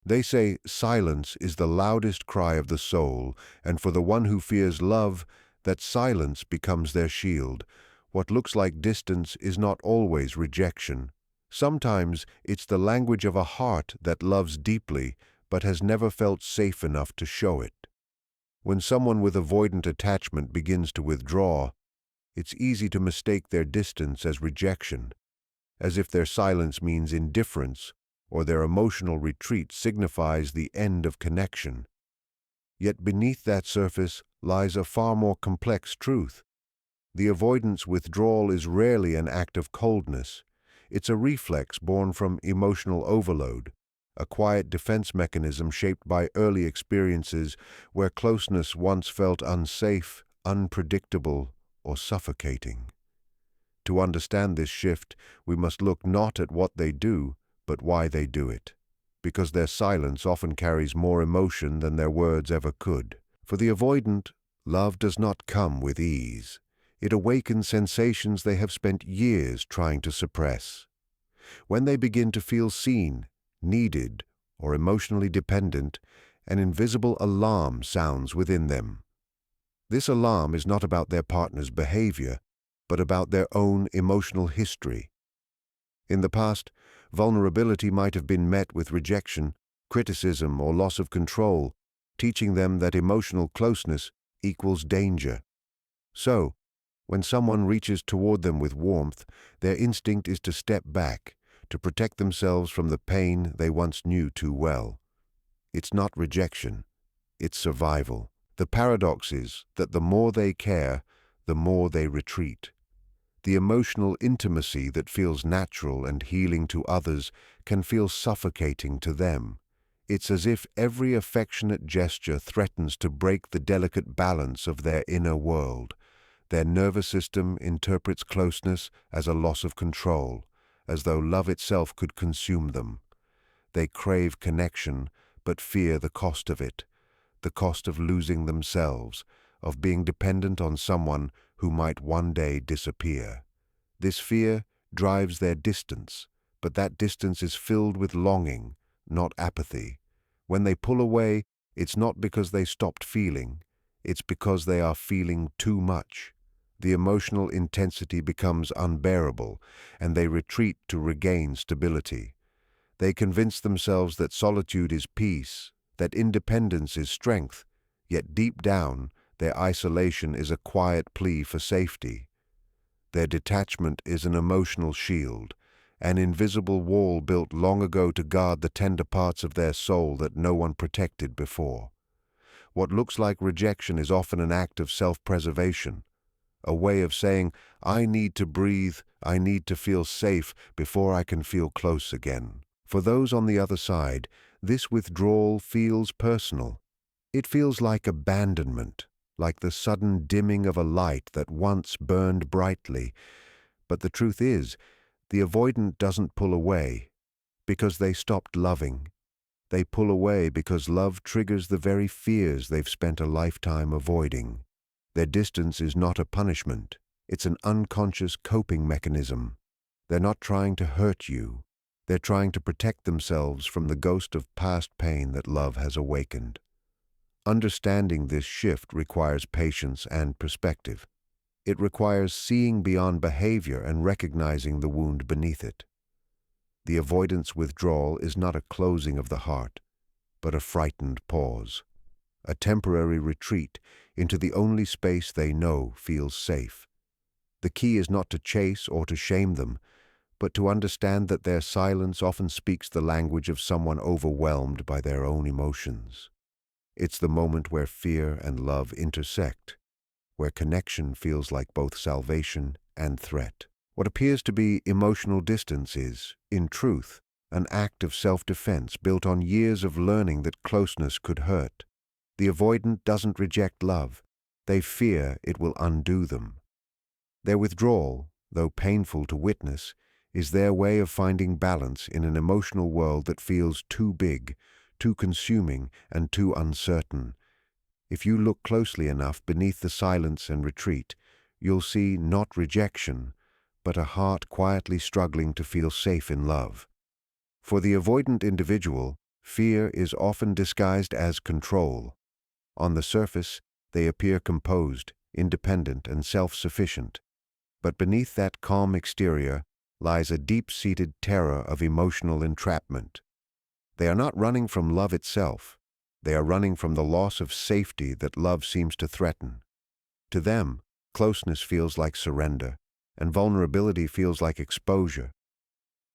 They say silence is the loudest cry of the soul, and for the one who fears love, that silence becomes their shield. What looks like distance is not always rejection. Sometimes it's the language of a heart that loves deeply but has never felt safe enough to show it. When someone with avoidant attachment begins to withdraw, it's easy to mistake their distance as rejection, as if their silence means indifference or their emotional retreat signifies the end of connection. Yet beneath that surface lies a far more complex truth. The avoidance withdrawal is rarely an act of coldness. It's a reflex born from emotional overload, a quiet defense mechanism shaped by early experiences where closeness once felt unsafe, unpredictable, or suffocating. To understand this shift, we must look not at what they do, but why they do it, because their silence often carries more emotion than their words ever could. For the avoidant, love does not come with ease. It awakens sensations they have spent years trying to suppress. When they begin to feel seen, needed, or emotionally dependent, an invisible alarm sounds within them. This alarm is not about their partner's behavior, but about their own emotional history. In the past, vulnerability might have been met with rejection, criticism, or loss of control, teaching them that emotional closeness equals danger. So, when someone reaches toward them with warmth, their instinct is to step back, to protect themselves from the pain they once knew too well. It's not rejection, it's survival. The paradox is that the more they care, the more they retreat. The emotional intimacy that feels natural and healing to others can feel suffocating to them. It's as if every affectionate gesture threatens to break the delicate balance of their inner world. Their nervous system interprets closeness as a loss of control, as though love itself could consume them. They crave connection, but fear the cost of it, the cost of losing themselves, of being dependent on someone who might one day disappear. This fear drives their distance, but that distance is filled with longing, not apathy. When they pull away, it's not because they stopped feeling, it's because they are feeling too much. The emotional intensity becomes unbearable, and they retreat to regain stability. They convince themselves that solitude is peace, that independence is strength, yet deep down, their isolation is a quiet plea for safety. Their detachment is an emotional shield, an invisible wall built long ago to guard the tender parts of their soul that no one protected before. What looks like rejection is often an act of self-preservation, a way of saying, I need to breathe, I need to feel safe before I can feel close again. For those on the other side, this withdrawal feels personal. It feels like abandonment, like the sudden dimming of a light that once burned brightly. But the truth is, the avoidant doesn't pull away because they stopped loving. They pull away because love triggers the very fears they've spent a lifetime avoiding. Their distance is not a punishment. It's an unconscious coping mechanism. They're not trying to hurt you. They're trying to protect themselves from the ghost of past pain that love has awakened. Understanding this shift requires patience and perspective. It requires seeing beyond behavior and recognizing the wound beneath it. The avoidance withdrawal is not a closing of the heart, but a frightened pause, a temporary retreat into the only space they know feels safe. The key is not to chase or to shame them, but to understand that their silence often speaks the language of someone overwhelmed by their own emotions. It's the moment where fear and love intersect, where connection feels like both salvation and threat. What appears to be emotional distance is, in truth, an act of self-defense built on years of learning that closeness could hurt. The avoidant doesn't reject love. They fear it will undo them. Their withdrawal, though painful to witness, is their way of finding balance in an emotional world that feels too big, too consuming, and too uncertain. If you look closely enough beneath the silence and retreat, you'll see not rejection, but a heart quietly struggling to feel safe in love. For the avoidant individual, Fear is often disguised as control. On the surface, they appear composed, independent, and self-sufficient. But beneath that calm exterior lies a deep-seated terror of emotional entrapment. They are not running from love itself. They are running from the loss of safety that love seems to threaten. To them, closeness feels like surrender, and vulnerability feels like exposure.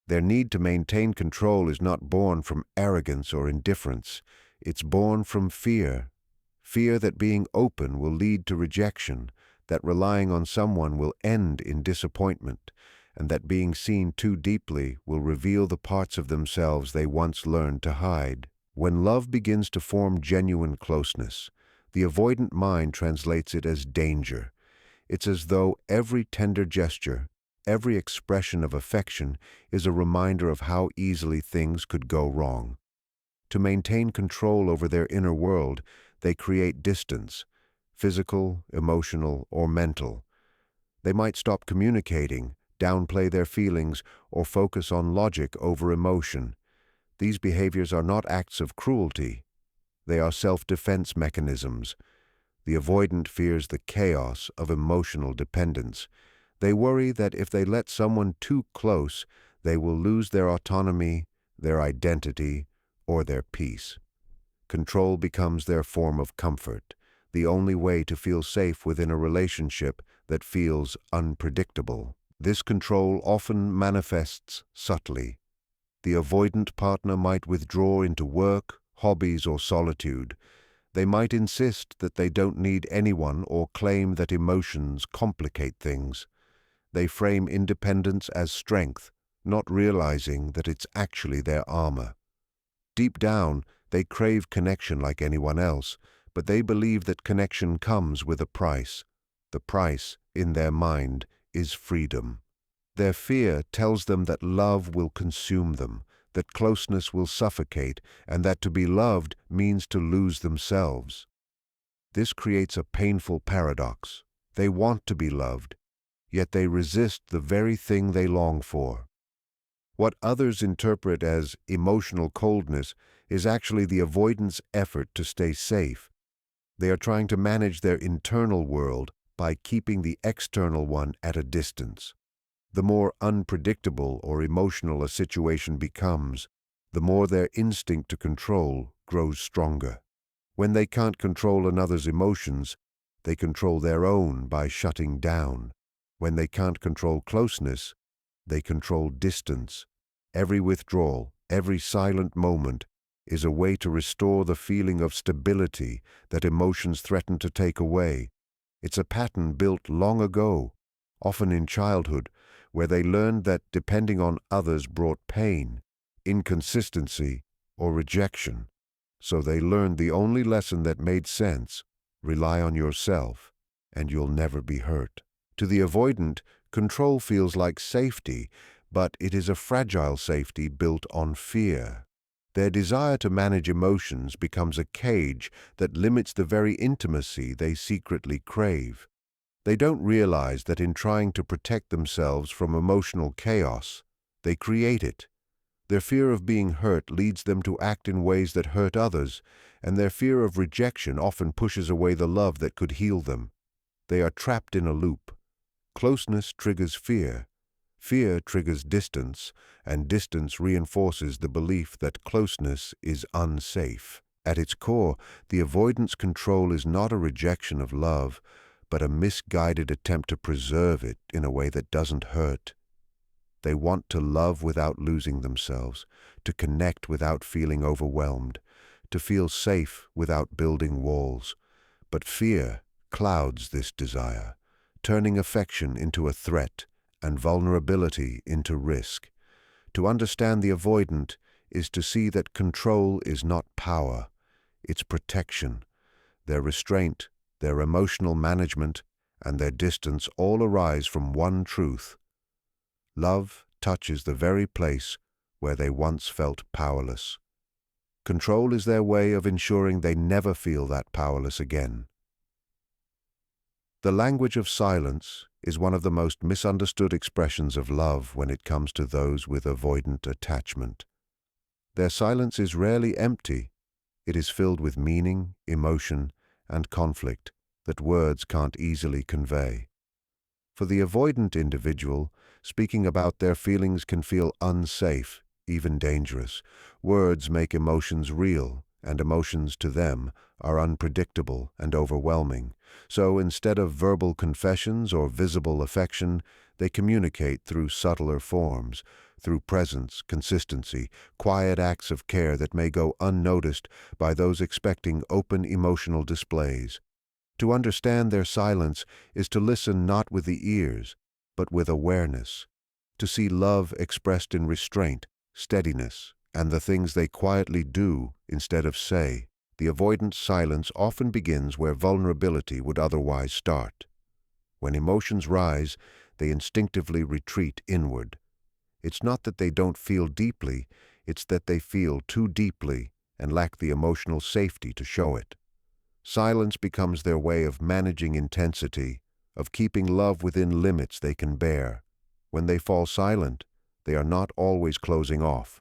Their need to maintain control is not born from arrogance or indifference. It's born from fear. Fear that being open will lead to rejection, that relying on someone will end in disappointment, and that being seen too deeply will reveal the parts of themselves they once learned to hide. When love begins to form genuine closeness, the avoidant mind translates it as danger. It's as though every tender gesture, every expression of affection is a reminder of how easily things could go wrong. To maintain control over their inner world, they create distance, physical, emotional, or mental. They might stop communicating, downplay their feelings, or focus on logic over emotion. These behaviors are not acts of cruelty. They are self-defense mechanisms. The avoidant fears the chaos of emotional dependence. They worry that if they let someone too close, they will lose their autonomy, their identity, or their peace. Control becomes their form of comfort, the only way to feel safe within a relationship that feels unpredictable. This control often manifests subtly. The avoidant partner might withdraw into work, hobbies, or solitude. They might insist that they don't need anyone or claim that emotions complicate things. They frame independence as strength, not realizing that it's actually their armor. Deep down, they crave connection like anyone else, but they believe that connection comes with a price. The price, in their mind, is freedom. Their fear tells them that love will consume them, that closeness will suffocate, and that to be loved means to lose themselves. This creates a painful paradox. They want to be loved, yet they resist the very thing they long for. What others interpret as emotional coldness is actually the avoidant's effort to stay safe. They are trying to manage their internal world by keeping the external one at a distance. The more unpredictable or emotional a situation becomes, the more their instinct to control grows stronger. When they can't control another's emotions, they control their own by shutting down. When they can't control closeness, they control distance. Every withdrawal, every silent moment is a way to restore the feeling of stability that emotions threaten to take away. It's a pattern built long ago, often in childhood, where they learned that depending on others brought pain, inconsistency, or rejection. So they learned the only lesson that made sense: rely on yourself, and you'll never be hurt. To the avoidant, control feels like safety, but it is a fragile safety built on fear. Their desire to manage emotions becomes a cage that limits the very intimacy they secretly crave. They don't realize that in trying to protect themselves from emotional chaos, they create it. Their fear of being hurt leads them to act in ways that hurt others, and their fear of rejection often pushes away the love that could heal them. They are trapped in a loop. Closeness triggers fear. Fear triggers distance, and distance reinforces the belief that closeness is unsafe. At its core, the avoidance control is not a rejection of love, but a misguided attempt to preserve it in a way that doesn't hurt. They want to love without losing themselves, to connect without feeling overwhelmed, to feel safe without building walls. But fear clouds this desire, turning affection into a threat and vulnerability into risk. To understand the avoidant is to see that control is not power, it's protection. Their restraint, their emotional management, and their distance all arise from one truth: love touches the very place where they once felt powerless. Control is their way of ensuring they never feel that powerless again. The language of silence is one of the most misunderstood expressions of love when it comes to those with avoidant attachment. Their silence is rarely empty. It is filled with meaning, emotion, and conflict that words can't easily convey. For the avoidant individual, speaking about their feelings can feel unsafe, even dangerous. Words make emotions real, and emotions to them are unpredictable and overwhelming. So instead of verbal confessions or visible affection, they communicate through subtler forms, through presence, consistency, quiet acts of care that may go unnoticed by those expecting open emotional displays. To understand their silence is to listen not with the ears, but with awareness, to see love expressed in restraint, steadiness, and the things they quietly do instead of say. The avoidant silence often begins where vulnerability would otherwise start. When emotions rise, they instinctively retreat inward. It's not that they don't feel deeply, it's that they feel too deeply and lack the emotional safety to show it. Silence becomes their way of managing intensity, of keeping love within limits they can bear. When they fall silent, they are not always closing off.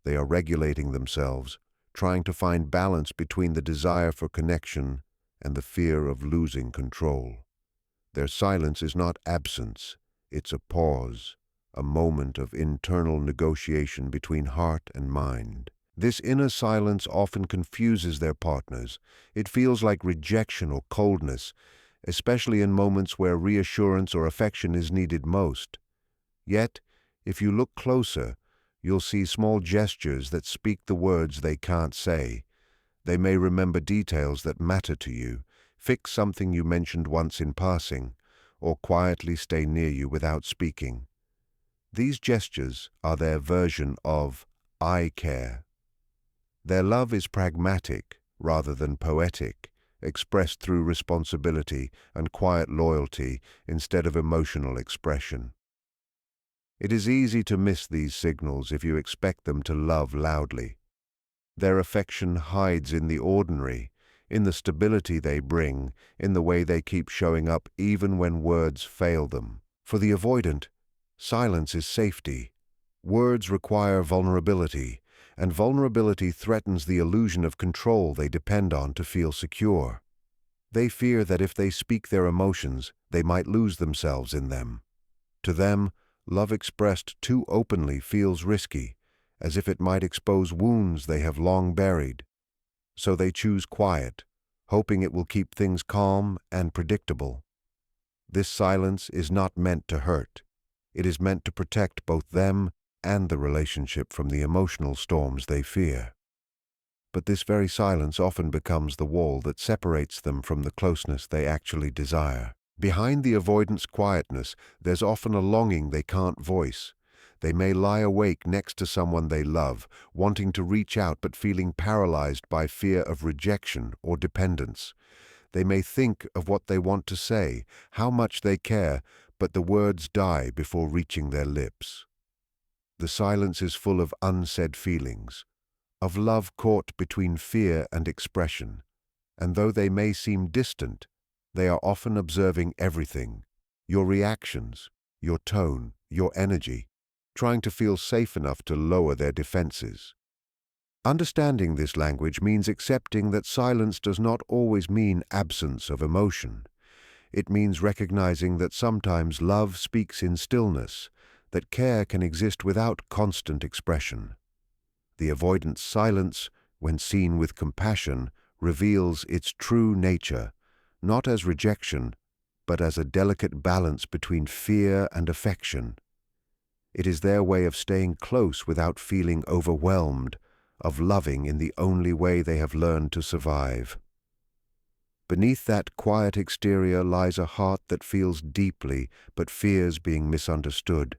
They are regulating themselves, trying to find balance between the desire for connection and the fear of losing control. Their silence is not absence, it's a pause, a moment of internal negotiation between heart and mind. This inner silence often confuses their partners. It feels like rejection or coldness, especially in moments where reassurance or affection is needed most. Yet, if you look closer, you'll see small gestures that speak the words they can't say. They may remember details that matter to you, fix something you mentioned once in passing, or quietly stay near you without speaking. These gestures are their version of "I care." Their love is pragmatic rather than poetic, expressed through responsibility and quiet loyalty instead of emotional expression. It is easy to miss these signals if you expect them to love loudly. Their affection hides in the ordinary, in the stability they bring, in the way they keep showing up even when words fail them. For the avoidant, silence is safety. Words require vulnerability, and vulnerability threatens the illusion of control they depend on to feel secure. They fear that if they speak their emotions, they might lose themselves in them. To them, love expressed too openly feels risky, as if it might expose wounds they have long buried. So they choose quiet, hoping it will keep things calm and predictable. This silence is not meant to hurt. It is meant to protect both them and the relationship from the emotional storms they fear. But this very silence often becomes the wall that separates them from the closeness they actually desire. Behind the avoidance quietness, there's often a longing they can't voice. They may lie awake next to someone they love, wanting to reach out but feeling paralyzed by fear of rejection or dependence. They may think of what they want to say, how much they care, but the words die before reaching their lips. The silence is full of unsaid feelings, of love caught between fear and expression, and though they may seem distant, they are often observing everything, your reactions, your tone, your energy, trying to feel safe enough to lower their defenses. Understanding this language means accepting that silence does not always mean absence of emotion. It means recognizing that sometimes love speaks in stillness, that care can exist without constant expression. The avoidant silence, when seen with compassion, reveals its true nature, not as rejection, but as a delicate balance between fear and affection. It is their way of staying close without feeling overwhelmed, of loving in the only way they have learned to survive. Beneath that quiet exterior lies a heart that feels deeply but fears being misunderstood,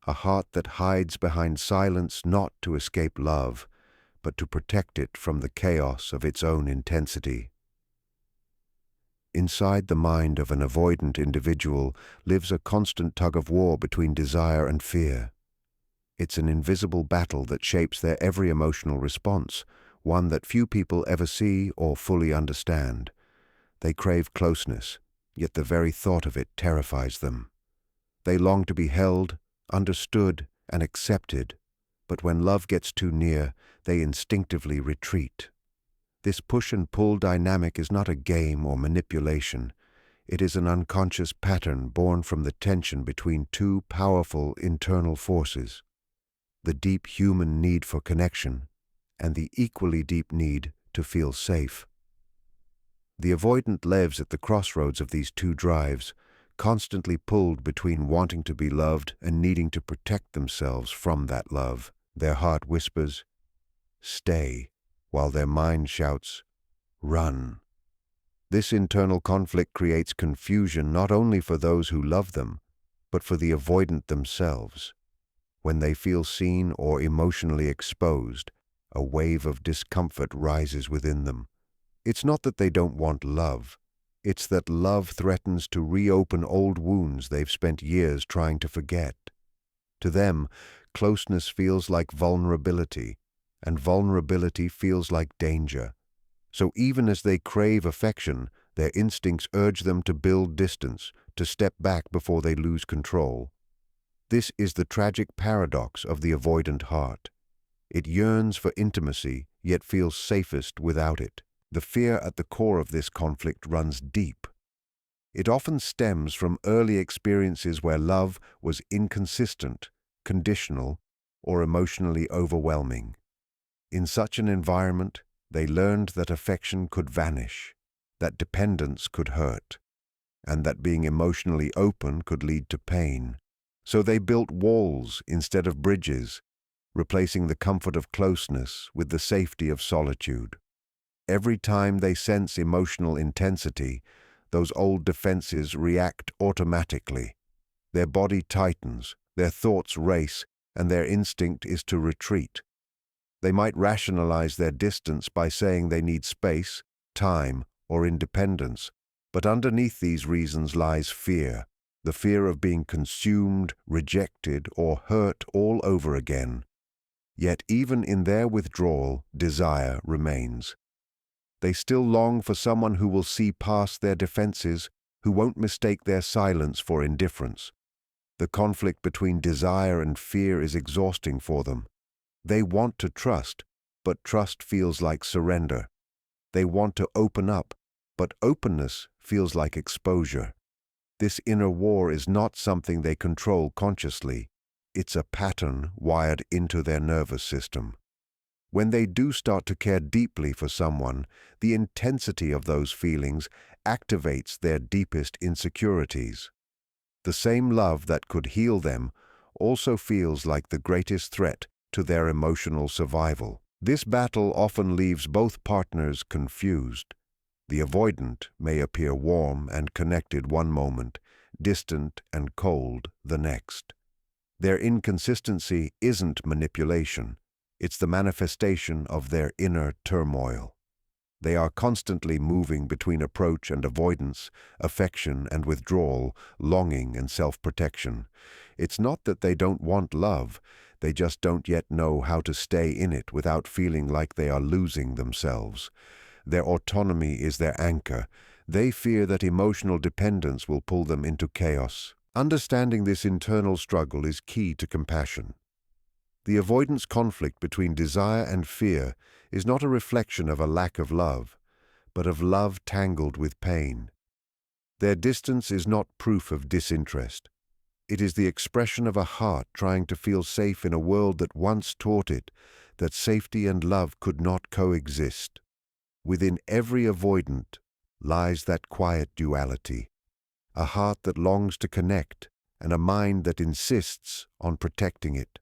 a heart that hides behind silence not to escape love, but to protect it from the chaos of its own intensity. Inside the mind of an avoidant individual lives a constant tug-of-war between desire and fear. It's an invisible battle that shapes their every emotional response, one that few people ever see or fully understand. They crave closeness, yet the very thought of it terrifies them. They long to be held, understood, and accepted, But when love gets too near, they instinctively retreat. This push and pull dynamic is not a game or manipulation. It is an unconscious pattern born from the tension between two powerful internal forces: the deep human need for connection and the equally deep need to feel safe. The avoidant lives at the crossroads of these two drives, constantly pulled between wanting to be loved and needing to protect themselves from that love. Their heart whispers, "Stay," while their mind shouts, "Run." This internal conflict creates confusion not only for those who love them, but for the avoidant themselves. When they feel seen or emotionally exposed, a wave of discomfort rises within them. It's not that they don't want love. It's that love threatens to reopen old wounds they've spent years trying to forget. To them, closeness feels like vulnerability, and vulnerability feels like danger. So even as they crave affection, their instincts urge them to build distance, to step back before they lose control. This is the tragic paradox of the avoidant heart. It yearns for intimacy, yet feels safest without it. The fear at the core of this conflict runs deep. It often stems from early experiences where love was inconsistent, conditional, or emotionally overwhelming. In such an environment, they learned that affection could vanish, that dependence could hurt, and that being emotionally open could lead to pain. So they built walls instead of bridges, replacing the comfort of closeness with the safety of solitude. Every time they sense emotional intensity, those old defenses react automatically. Their body tightens, their thoughts race, and their instinct is to retreat. They might rationalize their distance by saying they need space, time, or independence, but underneath these reasons lies fear, the fear of being consumed, rejected, or hurt all over again. Yet even in their withdrawal, desire remains. They still long for someone who will see past their defenses, who won't mistake their silence for indifference. The conflict between desire and fear is exhausting for them. They want to trust, but trust feels like surrender. They want to open up, but openness feels like exposure. This inner war is not something they control consciously. It's a pattern wired into their nervous system. When they do start to care deeply for someone, the intensity of those feelings activates their deepest insecurities. The same love that could heal them also feels like the greatest threat to their emotional survival. This battle often leaves both partners confused. The avoidant may appear warm and connected one moment, distant and cold the next. Their inconsistency isn't manipulation. It's the manifestation of their inner turmoil. They are constantly moving between approach and avoidance, affection and withdrawal, longing and self-protection. It's not that they don't want love, they just don't yet know how to stay in it without feeling like they are losing themselves. Their autonomy is their anchor. They fear that emotional dependence will pull them into chaos. Understanding this internal struggle is key to compassion. The avoidance conflict between desire and fear is not a reflection of a lack of love, but of love tangled with pain. Their distance is not proof of disinterest. It is the expression of a heart trying to feel safe in a world that once taught it that safety and love could not coexist. Within every avoidant lies that quiet duality, a heart that longs to connect and a mind that insists on protecting it.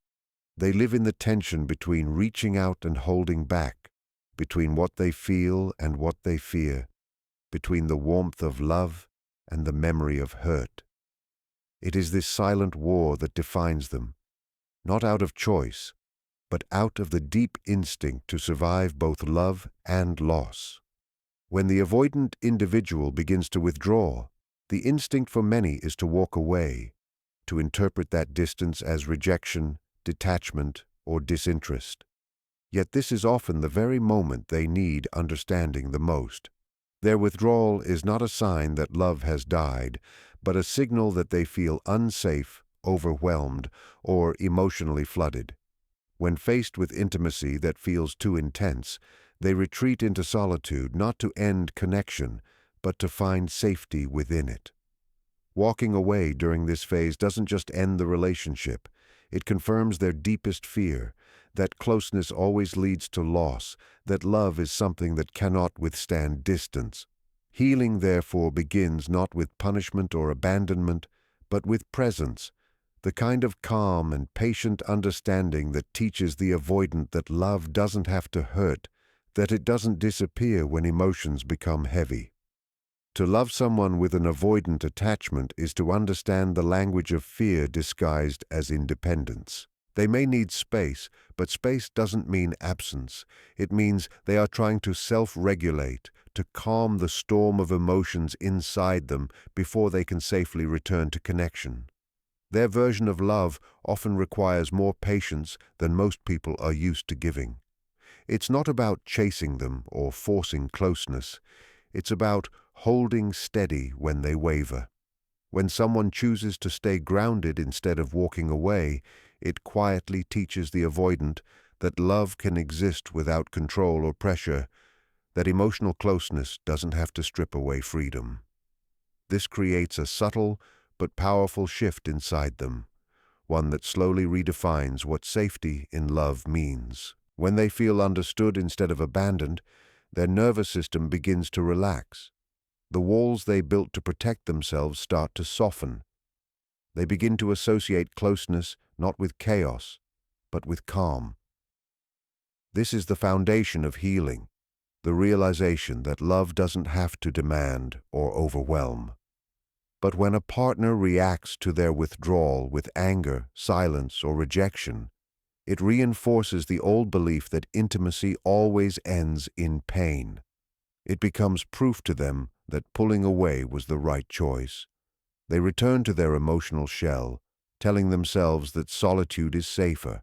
They live in the tension between reaching out and holding back, between what they feel and what they fear, between the warmth of love and the memory of hurt. It is this silent war that defines them, not out of choice, but out of the deep instinct to survive both love and loss. When the avoidant individual begins to withdraw, the instinct for many is to walk away, to interpret that distance as rejection, detachment, or disinterest. Yet this is often the very moment they need understanding the most. Their withdrawal is not a sign that love has died, but a signal that they feel unsafe, overwhelmed, or emotionally flooded. When faced with intimacy that feels too intense, they retreat into solitude not to end connection, but to find safety within it. Walking away during this phase doesn't just end the relationship, it confirms their deepest fear, that closeness always leads to loss, that love is something that cannot withstand distance. Healing, therefore, begins not with punishment or abandonment, but with presence, the kind of calm and patient understanding that teaches the avoidant that love doesn't have to hurt, that it doesn't disappear when emotions become heavy. To love someone with an avoidant attachment is to understand the language of fear disguised as independence. They may need space, but space doesn't mean absence. It means they are trying to self-regulate, to calm the storm of emotions inside them before they can safely return to connection. Their version of love often requires more patience than most people are used to giving. It's not about chasing them or forcing closeness. It's about holding steady when they waver. When someone chooses to stay grounded instead of walking away, it quietly teaches the avoidant that love can exist without control or pressure, that emotional closeness doesn't have to strip away freedom. This creates a subtle but powerful shift inside them, one that slowly redefines what safety in love means. When they feel understood instead of abandoned, their nervous system begins to relax. The walls they built to protect themselves start to soften. They begin to associate closeness not with chaos, but with calm. This is the foundation of healing, the realization that love doesn't have to demand or overwhelm. But when a partner reacts to their withdrawal with anger, silence, or rejection, it reinforces the old belief that intimacy always ends in pain. It becomes proof to them that pulling away was the right choice. They return to their emotional shell, telling themselves that solitude is safer.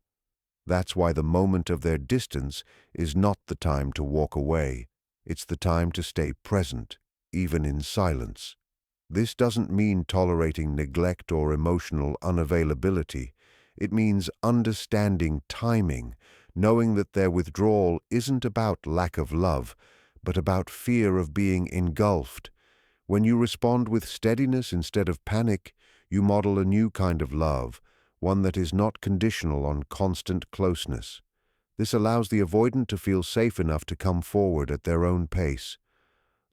That's why the moment of their distance is not the time to walk away. It's the time to stay present, even in silence. This doesn't mean tolerating neglect or emotional unavailability. It means understanding timing, knowing that their withdrawal isn't about lack of love, but about fear of being engulfed. When you respond with steadiness instead of panic, you model a new kind of love, one that is not conditional on constant closeness. This allows the avoidant to feel safe enough to come forward at their own pace.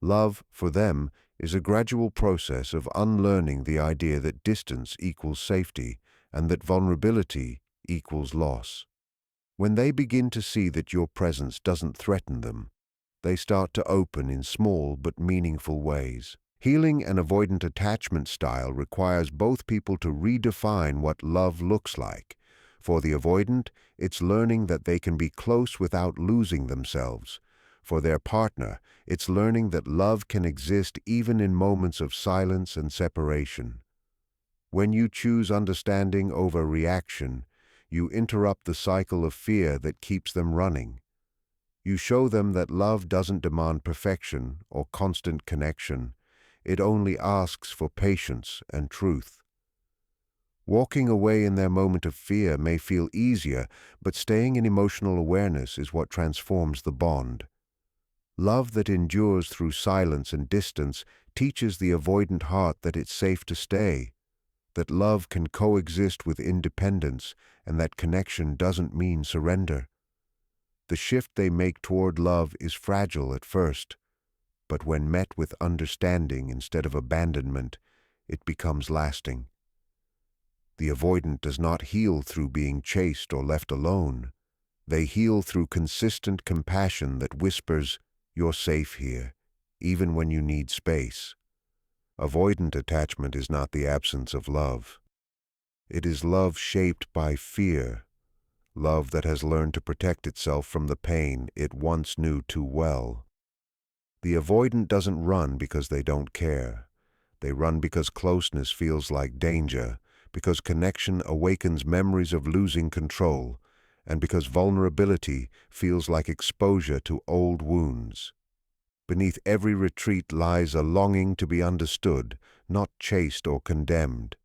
Love, for them, is a gradual process of unlearning the idea that distance equals safety and that vulnerability equals loss. When they begin to see that your presence doesn't threaten them, they start to open in small but meaningful ways. Healing an avoidant attachment style requires both people to redefine what love looks like. For the avoidant, it's learning that they can be close without losing themselves. For their partner, it's learning that love can exist even in moments of silence and separation. When you choose understanding over reaction, you interrupt the cycle of fear that keeps them running. You show them that love doesn't demand perfection or constant connection. It only asks for patience and truth. Walking away in their moment of fear may feel easier, but staying in emotional awareness is what transforms the bond. Love that endures through silence and distance teaches the avoidant heart that it's safe to stay, that love can coexist with independence, and that connection doesn't mean surrender. The shift they make toward love is fragile at first, but when met with understanding instead of abandonment, it becomes lasting. The avoidant does not heal through being chased or left alone. They heal through consistent compassion that whispers, "You're safe here," even when you need space. Avoidant attachment is not the absence of love. It is love shaped by fear, love that has learned to protect itself from the pain it once knew too well. The avoidant doesn't run because they don't care. They run because closeness feels like danger, because connection awakens memories of losing control, and because vulnerability feels like exposure to old wounds. Beneath every retreat lies a longing to be understood, not chased or condemned.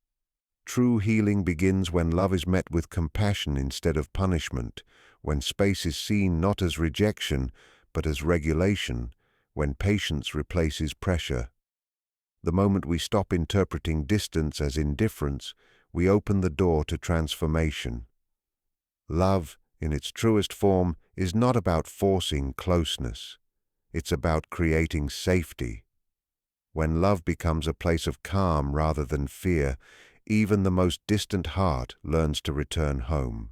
True healing begins when love is met with compassion instead of punishment, when space is seen not as rejection, but as regulation, when patience replaces pressure. The moment we stop interpreting distance as indifference, we open the door to transformation. Love, in its truest form, is not about forcing closeness. It's about creating safety. When love becomes a place of calm rather than fear, even the most distant heart learns to return home.